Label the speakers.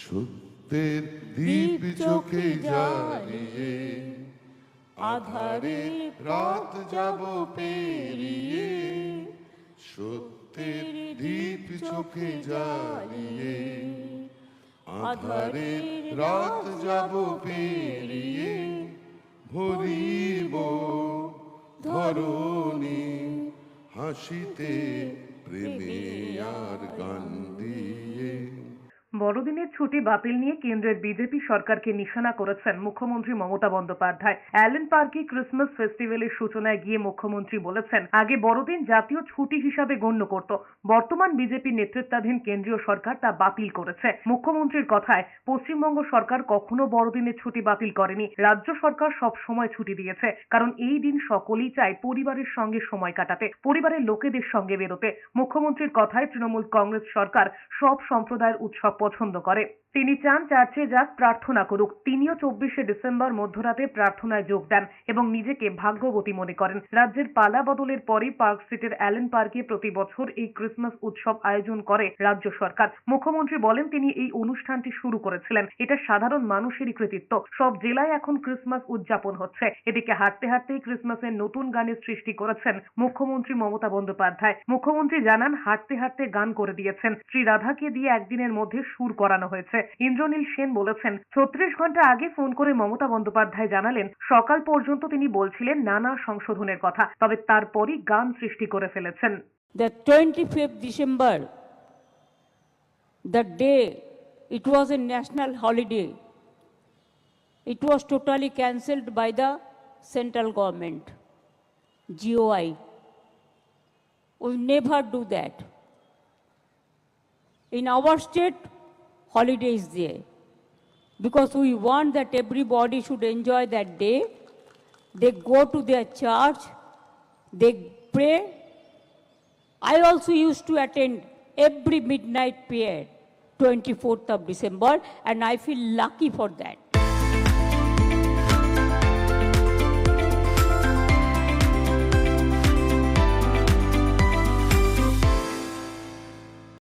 Speaker 1: সত্যের দীপ চোখে জ্বালিয়ে আধারে রাত যাব পেরিয়ে, সত্যের দীপ চোখে জ্বালিয়ে আধারে রাত যাব পেরিয়ে, ভরিব ধরণী হাসিতে প্রেমে আর গান দিয়ে।
Speaker 2: বড়দিনের ছুটি বাতিল নিয়ে কেন্দ্রের বিজেপি সরকারকে নিশানা করেছেন মুখ্যমন্ত্রী মমতা বন্দ্যোপাধ্যায়। অ্যালেন পার্কে ক্রিসমাস ফেস্টিভ্যালের সূচনায় গিয়ে মুখ্যমন্ত্রী বলেছেন, আগে বড়দিন জাতীয় ছুটি হিসাবে গণ্য করত, বর্তমান বিজেপি নেতৃত্বাধীন কেন্দ্রীয় সরকার তা বাতিল করেছে। মুখ্যমন্ত্রীর কথায়, পশ্চিমবঙ্গ সরকার কখনো বড়দিনের ছুটি বাতিল করেনি, রাজ্য সরকার সব সময় ছুটি দিয়েছে, কারণ এই দিন সকলেই চায় পরিবারের সঙ্গে সময় কাটাতে, পরিবারের লোকেদের সঙ্গে বেরোতে। মুখ্যমন্ত্রীর কথায় তৃণমূল কংগ্রেস সরকার সব সম্প্রদায়ের উৎসব পছন্দ করে। তিনি চান চার্চে যাক, প্রার্থনা করুক। তিনিও 24শে ডিসেম্বর মধ্যরাতে প্রার্থনায় যোগ দেন এবং নিজেকে ভাগ্যবতী মনে করেন। রাজ্যের পালা বদলের পরই পার্ক স্ট্রিটের অ্যালেন পার্কে প্রতি বছর এই ক্রিসমাস উৎসব আয়োজন করে রাজ্য সরকার। মুখ্যমন্ত্রী বলেন, তিনি এই অনুষ্ঠানটি শুরু করেছিলেন, এটা সাধারণ মানুষেরই কৃতিত্ব। সব জেলায় এখন ক্রিসমাস উদযাপন হচ্ছে। এদিকে হাঁটতে হাঁটতেই ক্রিসমাসের নতুন গানের সৃষ্টি করেছেন মুখ্যমন্ত্রী মমতা বন্দ্যোপাধ্যায়। মুখ্যমন্ত্রী জানান, হাঁটতে হাঁটতে গান করে দিয়েছেন। শ্রী রাধাকে দিয়ে একদিনের মধ্যে সুর করানো হয়েছে। ইন্দ্রনীল সেন বলেছেন, 36 ঘন্টা আগে ফোন করে মমতা বন্দ্যোপাধ্যায় জানালেন, সকাল পর্যন্ত তিনি বলছিলেন নানা সংশোধনের কথা, তবে তারপরই গান সৃষ্টি করে ফেলেছেন।
Speaker 3: The 25th December, the day it was a national holiday, it was totally cancelled by the central government, GOI. We never do that. In our state, holiday is there because we want that everybody should enjoy that day. They go to their church, they pray. I also used to attend every midnight prayer, 24th of December, and I feel lucky for that.